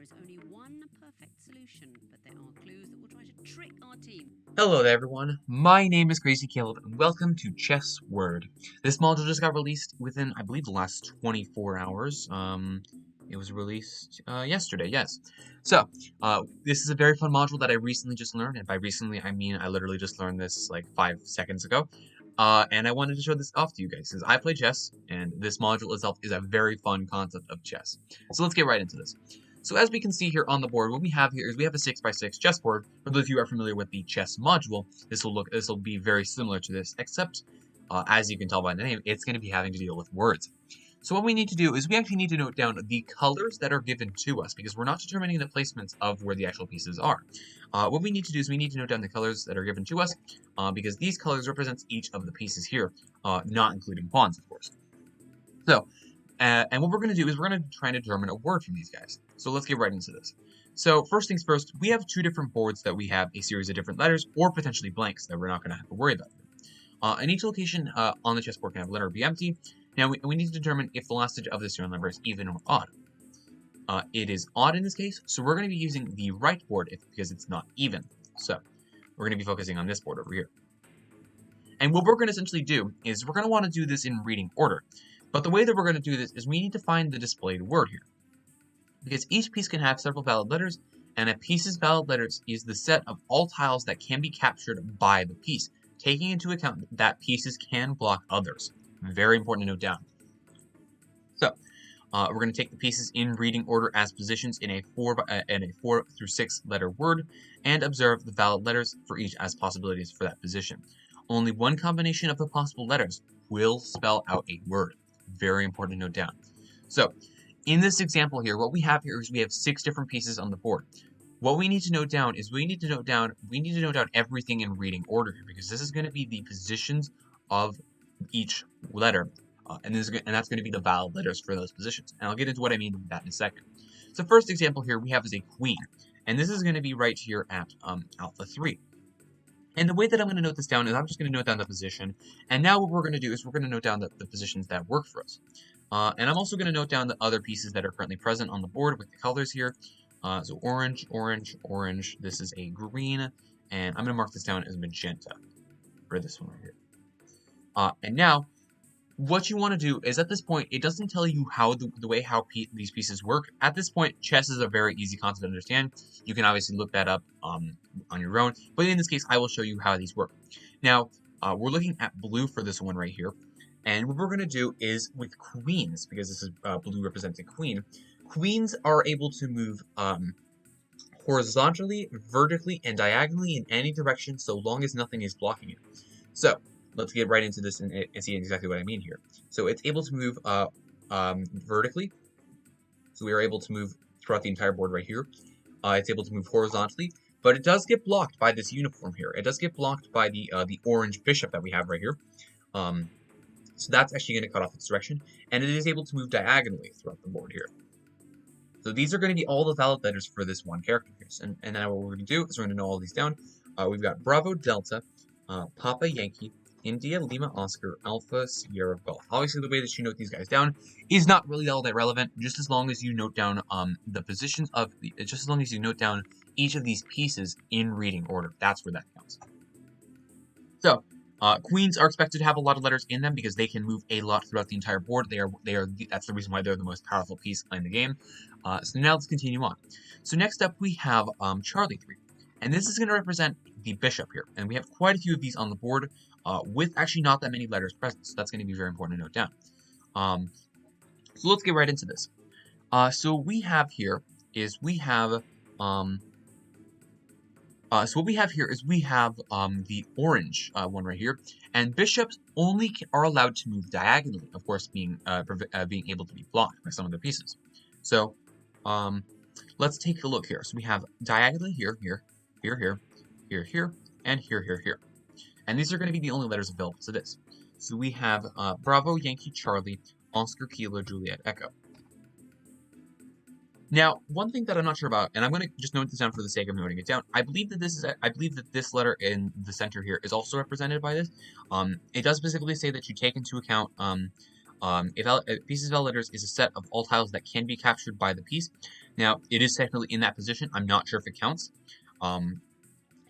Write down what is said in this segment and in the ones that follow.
is only one perfect solution, but there are clues that will try to trick our team. Hello there, everyone. My name is Crazy Caleb, and welcome to Chessword. This module just got released within, I believe, the last 24 hours. It was released yesterday, yes. So, this is a very fun module that I recently just learned, and by recently, I mean I literally just learned this like 5 seconds ago. And I wanted to show this off to you guys, because I play chess, and this module itself is a very fun concept of chess. So let's get right into this. So as we can see here on the board, what we have here is we have a 6x6 chessboard. For those of you who are familiar with the chess module, this will be very similar to this, except as you can tell by the name, it's going to be having to deal with words. So what we need to do is we actually need to note down the colors that are given to us, because we're not determining the placements of where the actual pieces are. What we need to do is we need to note down the colors that are given to us, because these colors represents each of the pieces here, not including pawns, of course. So, and what we're going to do is we're going to try and determine a word from these guys. So let's get right into this. So first things first, we have two different boards that we have a series of different letters or potentially blanks that we're not going to have to worry about. And each location on the chessboard can have a letter be empty. Now we need to determine if the last digit of this serial number is even or odd. It is odd in this case, so we're going to be using the right board because it's not even. So we're going to be focusing on this board over here. And what we're going to essentially do is we're going to want to do this in reading order. But the way that we're going to do this is we need to find the displayed word here. Because each piece can have several valid letters, and a piece's valid letters is the set of all tiles that can be captured by the piece, taking into account that pieces can block others. Very important to note down. So, we're going to take the pieces in reading order as positions in a 4 through 6 letter word, and observe the valid letters for each as possibilities for that position. Only one combination of the possible letters will spell out a word. Very important to note down. So, in this example here, what we have here is we have 6 different pieces on the board. What we need to note down is we need to note down everything in reading order here, because this is going to be the positions of each letter, and that's going to be the valid letters for those positions. And I'll get into what I mean by that in a second. So first example here we have is a queen, and this is going to be right here at alpha 3. And the way that I'm going to note this down is I'm just going to note down the position. And now what we're going to do is we're going to note down the positions that work for us. And I'm also going to note down the other pieces that are currently present on the board with the colors here. So orange, orange, orange. This is a green. And I'm going to mark this down as magenta for this one right here. And now, what you want to do is at this point, it doesn't tell you how these pieces work. At this point, chess is a very easy concept to understand. You can obviously look that up on your own, but in this case, I will show you how these work. Now, we're looking at blue for this one right here, and what we're going to do is with queens, because this is blue represents a queen, queens are able to move horizontally, vertically, and diagonally in any direction so long as nothing is blocking it. So, let's get right into this and see exactly what I mean here. So it's able to move vertically. So we are able to move throughout the entire board right here. It's able to move horizontally, but it does get blocked by this uniform here. It does get blocked by the orange bishop that we have right here. So that's actually going to cut off its direction, and it is able to move diagonally throughout the board here. So these are going to be all the valid letters for this one character here. And now what we're going to do is we're going to know all these down. We've got Bravo, Delta, Papa, Yankee, India, Lima, Oscar, Alpha, Sierra, Golf. Obviously, the way that you note these guys down is not really all that relevant, just as long as you note down the positions of just as long as you note down each of these pieces in reading order. That's where that counts. So, queens are expected to have a lot of letters in them because they can move a lot throughout the entire board. That's the reason why they're the most powerful piece in the game. So now let's continue on. So next up we have Charlie 3. And this is going to represent the bishop here. And we have quite a few of these on the board with actually not that many letters present. So that's going to be very important to note down. So let's get right into this. So what we have here is we have the orange one right here. And bishops only are allowed to move diagonally, of course being able to be blocked by some of the pieces. So let's take a look here. So we have diagonally here, here, here, here, here, here, and here, here, here. And these are going to be the only letters available to this. So we have Bravo, Yankee, Charlie, Oscar, Kilo, Juliet, Echo. Now, one thing that I'm not sure about, and I'm going to just note this down for the sake of noting it down. I believe that this letter in the center here is also represented by this. It does specifically say that you take into account If pieces of valid letters is a set of all tiles that can be captured by the piece. Now, it is technically in that position. I'm not sure if it counts.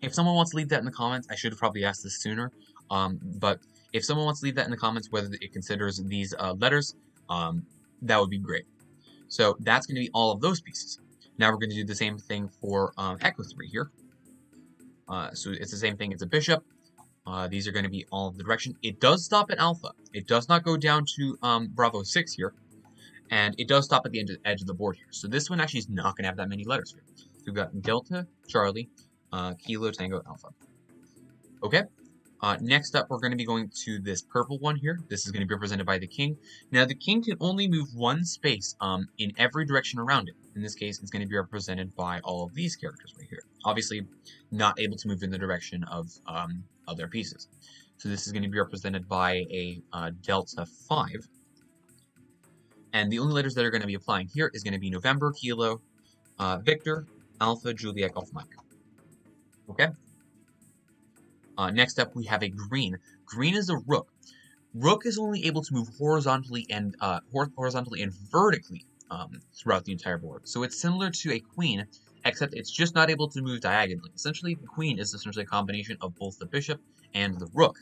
If someone wants to leave that in the comments, I should have probably asked this sooner. But if someone wants to leave that in the comments, whether it considers these letters, that would be great. So that's going to be all of those pieces. Now we're going to do the same thing for Echo 3 here. So it's the same thing. It's a bishop. These are going to be all of the direction. It does stop at alpha. It does not go down to Bravo 6 here. And it does stop at the edge of the board here. So this one actually is not going to have that many letters here. So we've got Delta, Charlie, Kilo, Tango, Alpha. Okay. Next up, we're going to be going to this purple one here. This is going to be represented by the king. Now, the king can only move one space in every direction around it. In this case, it's going to be represented by all of these characters right here. Obviously, not able to move in the direction of other pieces. So this is going to be represented by a Delta 5. And the only letters that are going to be applying here is going to be November, Kilo, Victor, Alpha, Juliet, Golf, Mike. Okay? Next up, we have a green. Green is a rook. Rook is only able to move horizontally and vertically throughout the entire board. So it's similar to a queen, except it's just not able to move diagonally. Essentially, the queen is essentially a combination of both the bishop and the rook.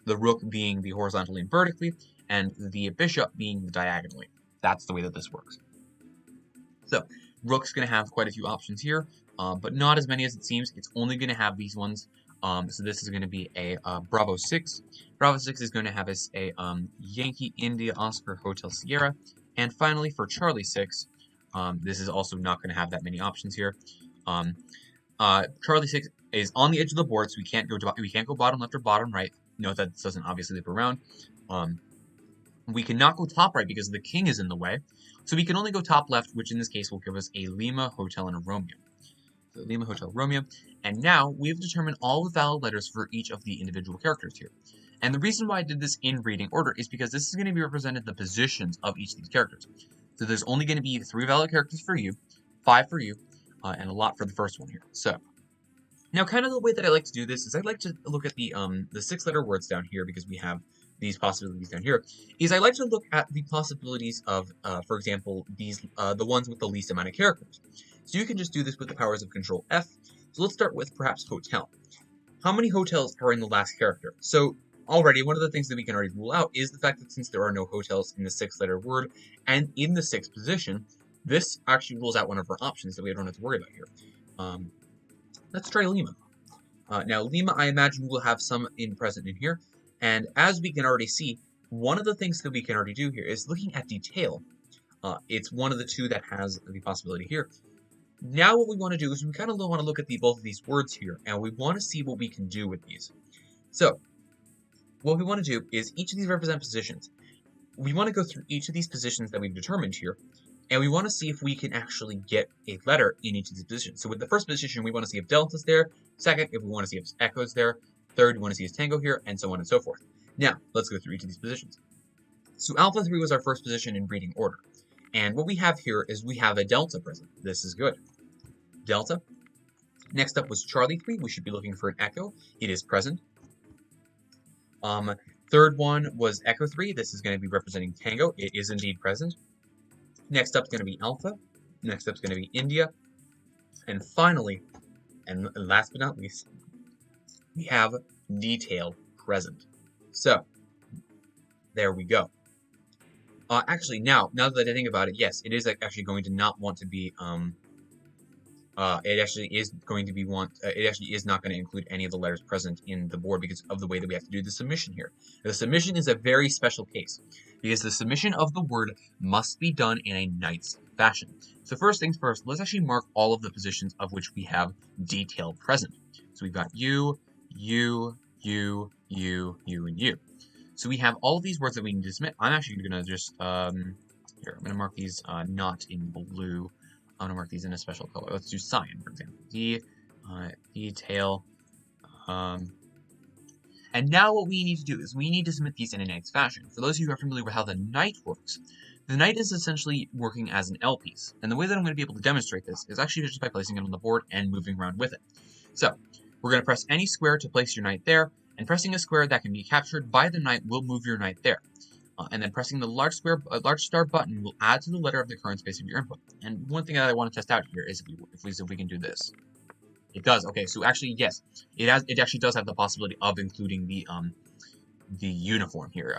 The rook being the horizontally and vertically, and the bishop being the diagonally. That's the way that this works. So, rook's going to have quite a few options here, but not as many as it seems. It's only going to have these ones. So this is going to be a Bravo 6. Bravo 6 is going to have us a Yankee, India, Oscar, Hotel, Sierra. And finally, for Charlie 6, this is also not going to have that many options here. Charlie 6 is on the edge of the board, so we can't go bottom left or bottom right. Note that this doesn't obviously loop around. We cannot go top right because the king is in the way. So we can only go top left, which in this case will give us a Lima, Hotel, and a Romeo. So Lima, Hotel, Romeo. And now we've determined all the valid letters for each of the individual characters here. And the reason why I did this in reading order is because this is going to be represented the positions of each of these characters. So there's only going to be 3 valid characters for you, 5 for you, and a lot for the first one here. So now kind of the way that I like to do this is I like to look at the 6-letter words down here because we have these possibilities down here, is I like to look at the possibilities of, for example, these the ones with the least amount of characters. So you can just do this with the powers of Control F. So let's start with perhaps hotel. How many hotels are in the last character? So already, one of the things that we can already rule out is the fact that since there are no hotels in the 6-letter word and in the 6th position, this actually rules out one of our options that we don't have to worry about here. Let's try Lima. Now, Lima, I imagine, will have some present in here. And as we can already see, one of the things that we can already do here is looking at detail. It's one of the 2 that has the possibility here. Now what we want to do is we kind of want to look at both of these words here, and we want to see what we can do with these. So, what we want to do is each of these represent positions. We want to go through each of these positions that we've determined here, and we want to see if we can actually get a letter in each of these positions. So with the first position, we want to see if Delta's there. Second, if we want to see if Echo's there. Third, we want to see his Tango here, and so on and so forth. Now, let's go through each of these positions. So Alpha 3 was our first position in reading order. And what we have here is we have a Delta present. This is good. Delta. Next up was Charlie 3. We should be looking for an Echo. It is present. Third one was Echo 3. This is going to be representing Tango. It is indeed present. Next up is going to be Alpha. Next up is going to be India. And finally, and last but not least, we have detail present. So, there we go. Actually, now that I think about it, yes, it is actually going to not want to be, it actually is not going to include any of the letters present in the board because of the way that we have to do the submission here. The submission is a very special case because the submission of the word must be done in a knight's fashion. So first things first, let's actually mark all of the positions of which we have detail present. So we've got you, you, you, you, you, and you. So we have all of these words that we need to submit. I'm actually going to just, here, I'm going to mark these not in blue. I'm going to mark these in a special color. Let's do cyan, for example. Detail. And now what we need to do is we need to submit these in a knight's fashion. For those of you who are familiar with how the knight works, the knight is essentially working as an L piece. And the way that I'm going to be able to demonstrate this is actually just by placing it on the board and moving around with it. So, we're going to press any square to place your knight there, and pressing a square that can be captured by the knight will move your knight there. And then pressing the large star button will add to the letter of the current space of your input. And one thing that I want to test out here is if we can do this. It does. Okay, so actually, yes, it actually does have the possibility of including the uniform here.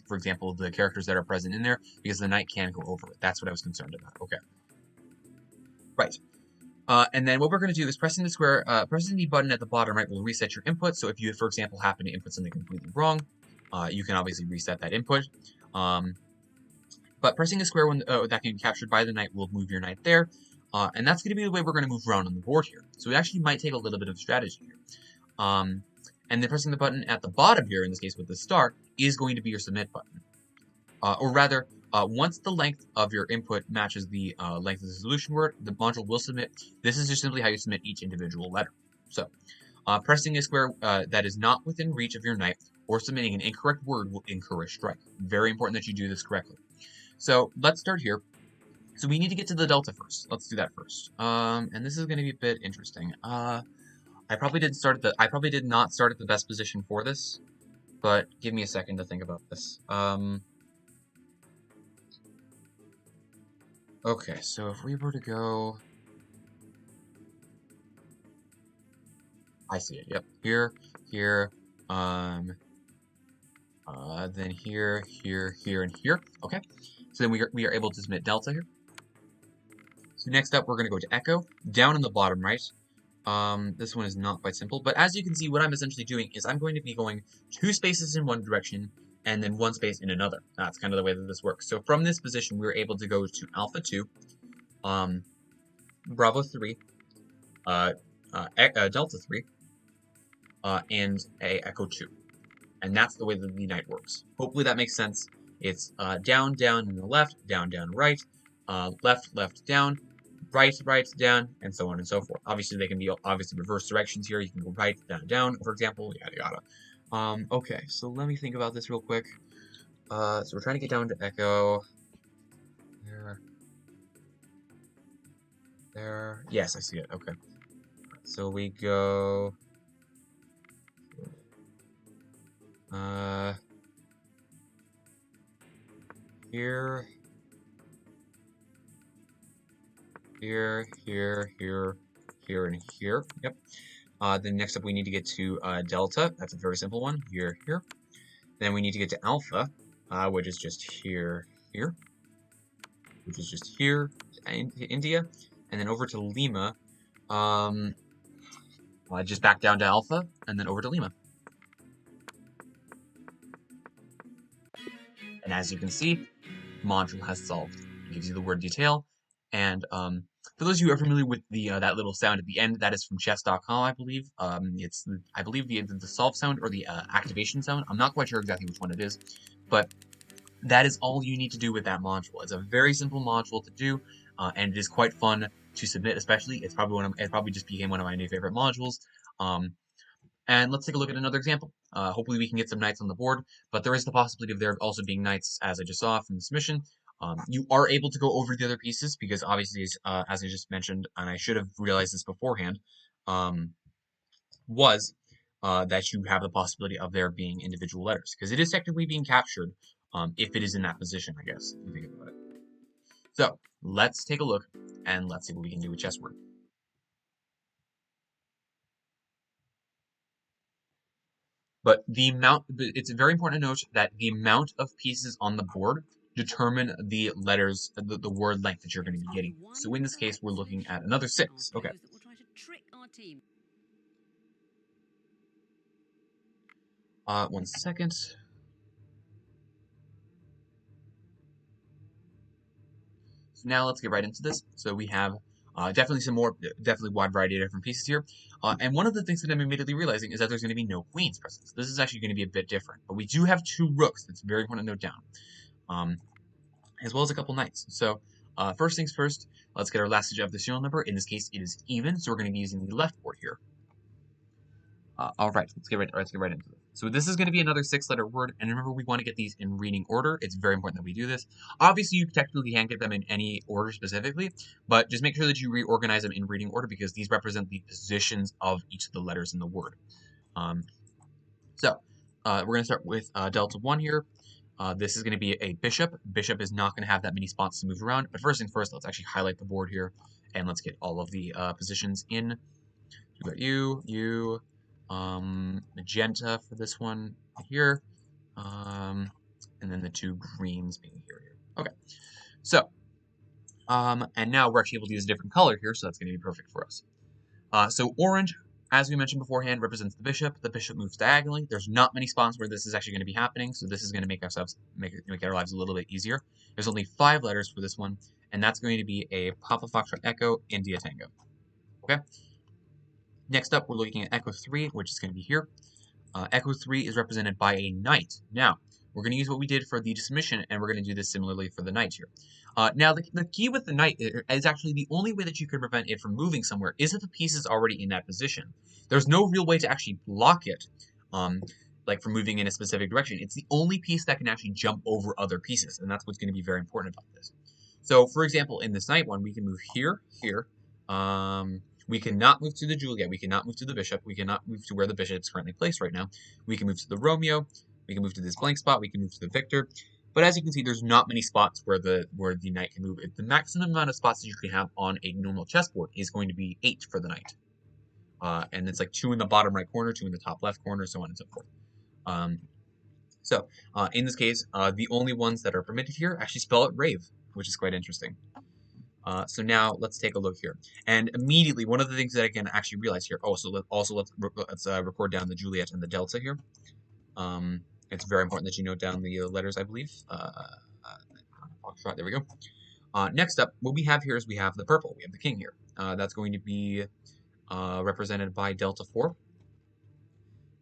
For example, the characters that are present in there, because the knight can go over it. That's what I was concerned about. Okay, right. And then what we're going to do is pressing the button at the bottom right will reset your input. So if you, for example, happen to input something completely wrong, you can obviously reset that input. But pressing a square when that can be captured by the knight will move your knight there. And that's going to be the way we're going to move around on the board here. So it actually might take a little bit of strategy here. And then pressing the button at the bottom here, in this case with the star, is going to be your submit button. Or rather, once the length of your input matches the length of the solution word, the module will submit. This is just simply how you submit each individual letter. So, pressing a square that is not within reach of your knight or submitting an incorrect word will incur a strike. Very important that you do this correctly. So, let's start here. So we need to get to the delta first. Let's do that first. And this is going to be a bit interesting. I probably did not start at the best position for this, but give me a second to think about this. Okay, so if we were to go, I see it. Yep, here, then here, and here. Okay, so then we are able to submit delta here. So next up, we're going to go to echo, down in the bottom right. This one is not quite simple, but as you can see, what I'm essentially doing is I'm going to be going 2 spaces in one direction and then 1 space in another. That's kind of the way that this works. So from this position, we're able to go to alpha 2, bravo 3, delta 3, and a echo 2. And that's the way that the knight works. Hopefully that makes sense. It's down, down, and the left, down, down, right, left, left, down, right, right, down, and so on and so forth. Obviously, they can be reverse directions here. You can go right, down, down, for example, yada, yada. Okay, so let me think about this real quick. So we're trying to get down to echo. There. Yes, I see it. Okay. So we go... here, here, and here. Yep. Then next up we need to get to delta. That's a very simple one. Here. Then we need to get to alpha, which is just here, which is just here, India. And then over to Lima, just back down to alpha, and then over to Lima. And as you can see, module has solved. It gives you the word detail. And for those of you who are familiar with the that little sound at the end, that is from chess.com, I believe. It's I believe the solve sound or the activation sound. I'm not quite sure exactly which one it is, but that is all you need to do with that module. It's a very simple module to do, and it is quite fun to submit. Especially, it probably just became one of my new favorite modules. And let's take a look at another example. Hopefully we can get some knights on the board, but there is the possibility of there also being knights, as I just saw from the submission. You are able to go over the other pieces, because obviously, as I just mentioned, and I should have realized this beforehand, was that you have the possibility of there being individual letters, because it is technically being captured if it is in that position, I guess, if you think about it. So, let's take a look, and let's see what we can do with Chessword. But it's very important to note that the amount of pieces on the board determine the letters, the word length that you're going to be getting. So in this case, we're looking at another 6. Okay. One second. So now let's get right into this. So we have definitely wide variety of different pieces here. And one of the things that I'm immediately realizing is that there's going to be no queens present. So this is actually going to be a bit different. But we do have 2 rooks. That's very important to note down. As well as a couple knights. So first things first, let's get our last digit of the serial number. In this case, it is even, so we're going to be using the left board here. All right, let's get right into it. So this is going to be another 6-letter word, and remember, we want to get these in reading order. It's very important that we do this. Obviously, you technically can't get them in any order specifically, but just make sure that you reorganize them in reading order, because these represent the positions of each of the letters in the word. So we're going to start with delta 1 here. This is going to be a bishop. Bishop is not going to have that many spots to move around. But first things first, let's actually highlight the board here. And let's get all of the positions in. We've got you, magenta for this one here. And then the two greens being here. Okay. So, and now we're actually able to use a different color here, so that's going to be perfect for us. So orange, as we mentioned beforehand, represents the bishop. The bishop moves diagonally. There's not many spots where this is actually going to be happening, so this is going to make our lives a little bit easier. There's only 5 letters for this one, and that's going to be a Papa Foxtrot Echo India Tango. Okay. Next up, we're looking at Echo 3, which is going to be here. Echo 3 is represented by a knight. Now, we're going to use what we did for the submission, and we're going to do this similarly for the knight here. Now, the key with the knight is actually the only way that you can prevent it from moving somewhere is if the piece is already in that position. There's no real way to actually block it, like from moving in a specific direction. It's the only piece that can actually jump over other pieces, and that's what's going to be very important about this. So, for example, in this knight one, we can move here, here. We cannot move to the Juliet. We cannot move to the bishop. We cannot move to where the bishop is currently placed right now. We can move to the Romeo. We can move to this blank spot. We can move to the Victor. But as you can see, there's not many spots where the knight can move. The maximum amount of spots that you can have on a normal chessboard is going to be 8 for the knight. And it's like 2 in the bottom right corner, 2 in the top left corner, so on and so forth. In this case, the only ones that are permitted here actually spell it rave, which is quite interesting. So now let's take a look here. And immediately, one of the things that I can actually realize here, let's record down the Juliet and the Delta here. It's very important that you note down the letters, I believe. There we go. Next up, what we have here is we have the purple. We have the king here. That's going to be represented by Delta 4.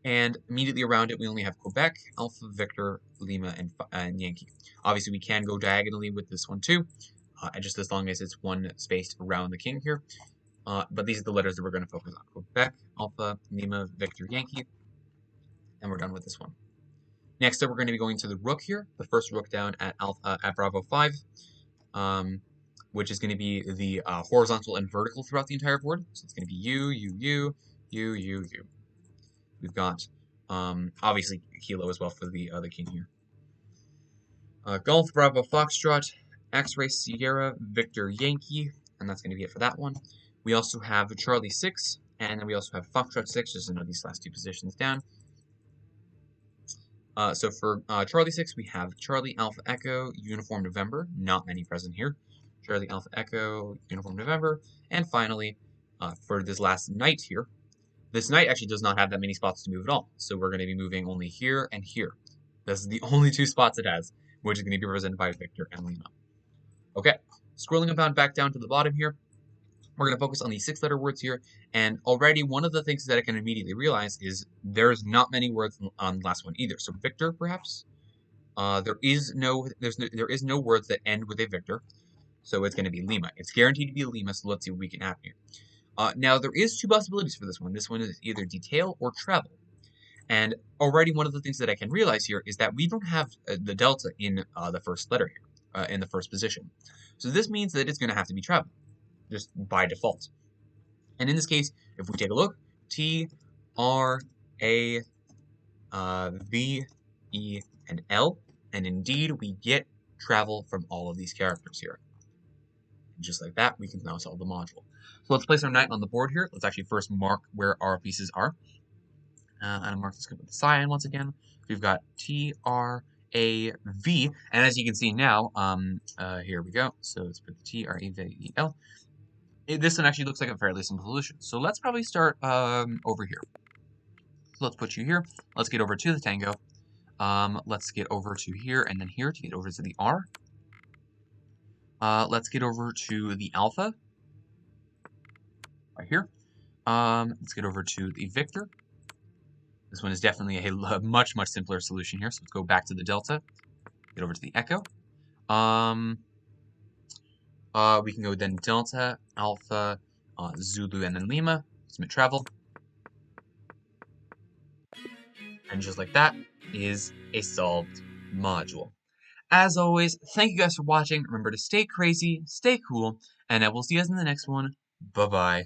And immediately around it, we only have Quebec, Alpha, Victor, Lima, and Yankee. Obviously, we can go diagonally with this one too. Just as long as it's one spaced around the king here. But these are the letters that we're going to focus on. Quebec, Alpha, Lima, Victor, Yankee. And we're done with this one. Next up, we're going to be going to the rook here. The first rook down at Bravo 5. Which is going to be the horizontal and vertical throughout the entire board. So it's going to be you. We've got, obviously, Kilo as well for the king here. Golf, Bravo, Foxtrot, X-Ray, Sierra, Victor, Yankee, and that's going to be it for that one. We also have Charlie 6, and then we also have Foxtrot 6, just to know these last 2 positions down. So for Charlie 6, we have Charlie, Alpha, Echo, Uniform, November, not many present here. Charlie, Alpha, Echo, Uniform, November, and finally, for this last knight here, this knight actually does not have that many spots to move at all, so we're going to be moving only here and here. This is the only 2 spots it has, which is going to be represented by Victor and Lima. Okay, scrolling back down to the bottom here, we're going to focus on these 6-letter words here, and already one of the things that I can immediately realize is there's not many words on the last one either. So Victor, perhaps? There is no words that end with a Victor, so it's going to be Lima. It's guaranteed to be Lima, so let's see what we can have here. Now, there is 2 possibilities for this one. This one is either detail or travel. And already one of the things that I can realize here is that we don't have the delta in the first letter here. In the first position. So this means that it's going to have to be travel, just by default. And in this case, if we take a look, T, R, A, V, E, and L, and indeed we get travel from all of these characters here. And just like that, we can now solve the module. So let's place our knight on the board here. Let's actually first mark where our pieces are. And mark this with the cyan once again. We've got T, R, A, V, and as you can see now, here we go. So let's put the T, R, A, V, E, L. This one actually looks like a fairly simple solution. So let's probably start over here. So let's put you here. Let's get over to the tango. Let's get over to here and then here to get over to the R. Let's get over to the alpha. Right here. Let's get over to the Victor. This one is definitely a much simpler solution here. So let's go back to the delta. Get over to the echo. We can go then delta, alpha, Zulu, and then Lima. Submit travel. And just like that is a solved module. As always, thank you guys for watching. Remember to stay crazy, stay cool, and I will see you guys in the next one. Bye-bye.